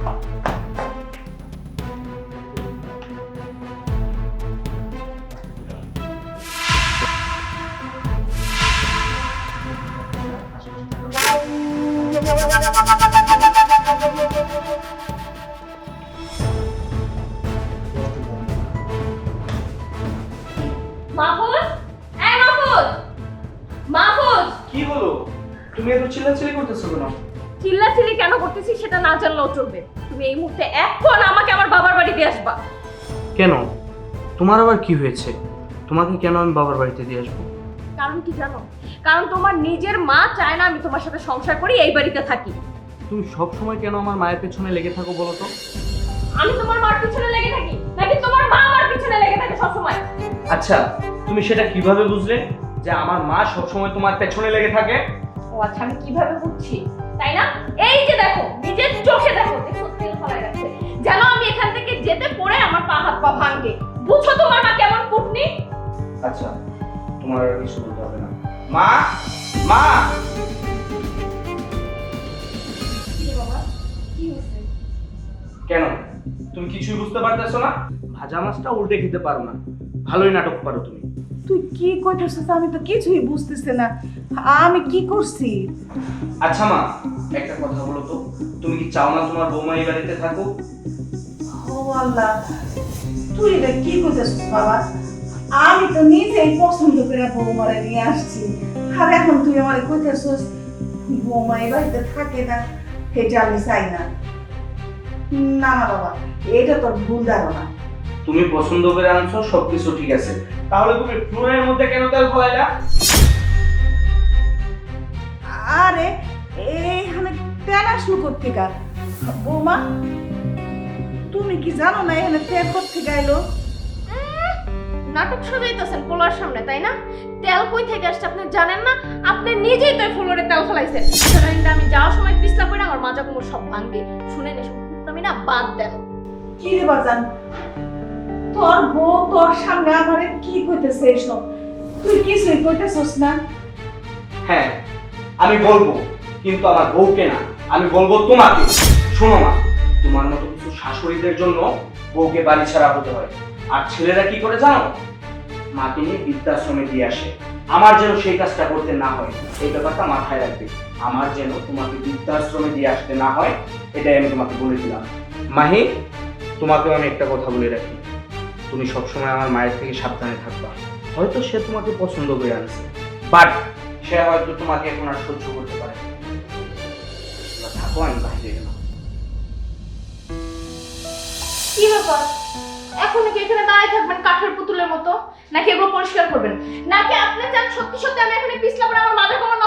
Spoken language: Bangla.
মাহফুজ, এই মাহফুজ, মাহফুজ। কি হলো? তুমি এত চিল্লাচিল্লি করতেছো কেন? চিল্লাচিল্লি কেন করতেছি সেটা না জানলেও চলবে। তুমি এই মুহূর্তে এখন আমাকে আমার বাবার বাড়িতে আসবা। কেন? তোমার আবার কি হয়েছে? তোমাকে কেন আমি বাবার বাড়িতে দিয়ে আসবো? কারণ কি জানো? কারণ তোমার নিজের মা চায় না আমি তোমার সাথে সংসার করি, এই বাড়িতে থাকি। তুমি সব সময় কেন আমার মায়ের পেছনে লেগে থাকো বলো তো? আমি তোমার মার পিছনে লেগে থাকি নাকি তোমার মা আমার পিছনে লেগে থাকে সবসময়? আচ্ছা, তুমি সেটা কিভাবে বুঝলে যে আমার মা সব সময় তোমার পেছনে লেগে থাকে? ও আচ্ছা, আমি কিভাবে বুঝছি তাই না? এই যে দেখো, নিজের চোখে দেখো, দেখো তেল ফলায় রাখছে, যেন আমি এখান থেকে যেতে পড়ে আমার পা হাত পা ভাঙে। বুঝছো তোমার মা কেমন কুটনি? আচ্ছা, তোমার আর কিছু বলতে হবে না। মা, মা! কি রে বাবা, কি হয়েছে? কেন? তুমি কিছুই বুঝতে পারতেছো না? ভাজা মাছটা উল্টে খেতে পারো না, ভালোই নাটক পারো তুমি। তুই কি কইতেছিস? আমি তো কিছুই বুঝতেছি না। আমি কি করছি? আচ্ছা মা, একটা কথা বলো তো, তুমি কি চাও না তোমার বৌমা এই বাড়িতে থাকুক? ও আল্লাহ, তুই এটা কি কইতেছিস বাবা? আমি তো নিজেই পছন্দ করে বৌমারে নিয়ে আসছি, আর এখন তুই আমার কইতেছিস বৌমা এই বাড়িতে থাকে না? এটা আমি চাই না। না না বাবা, এটা তোর ভুল ধারণা। তুমি পছন্দ করে আনছো, সবকিছু ঠিক আছে, তাহলে তুমি ফ্লোরের মধ্যে কেন তেল ফলাইলা? আরে এখানে তেল আসলো কোথেকে? বৌমা, তুমি কি জানো না এখানে তেল কোথেকে এলো? নাটক সাজাইতেছেন পোলার সামনে তাই না? তেল কই থেকে আসছে আপনি জানেন না? আপনি নিজেই তো ফ্লোরে তেল ফলাইছেন। সেটা আমি যাওয়ার সময় পিছলা করে আমার মাজা কোমর সব ভাঙবে। শুনেন এসব কুটনামি না বাদ দেন। কি রে বাজান, তোর বউ তোর সামনে আমারে কি কইতেছে এসব? তুই কিছুই কইতেছস না? হ্যাঁ, আমি বলবো, কিন্তু আমার বউকে না, আমি বলবো তোমাকে। শোনো মা, তোমার মতো কিছু শাশুড়িদের জন্য বউকে বাড়ি ছাড়া হতে হয়। আর ছেলেরা কি করে জানো? মাকে নিয়ে বৃদ্ধাশ্রমে দিয়ে আসে। আমার যেন সেই কাজটা করতে না হয়, এই ব্যাপারটা মাথায় রাখবে। আমার যেন তোমাকে বৃদ্ধাশ্রমে দিয়ে আসতে না হয়, এটাই আমি তোমাকে বলে দিলাম। মাহি, তোমাকেও আমি একটা কথা বলে রাখি, তুমি সবসময় আমার মায়ের থেকে সাবধানে থাকবা। হয়তো সে তোমাকে পছন্দ করে আনছে, বাট সে হয়তো তোমাকে এখন আর সহ্য করতে পারে না। তোমরা থাকো, আমি বাইরে গেলাম। কি ব্যাপার? এখন নাকি এখানে দাঁড়িয়ে থাকবেন কাঠের পুতুলের মতো, নাকি এগুলো পরিষ্কার করবেন, নাকি আপনি চান সত্যি সত্যি আমি এখানে পিছলা করে আমার মাজা কোমর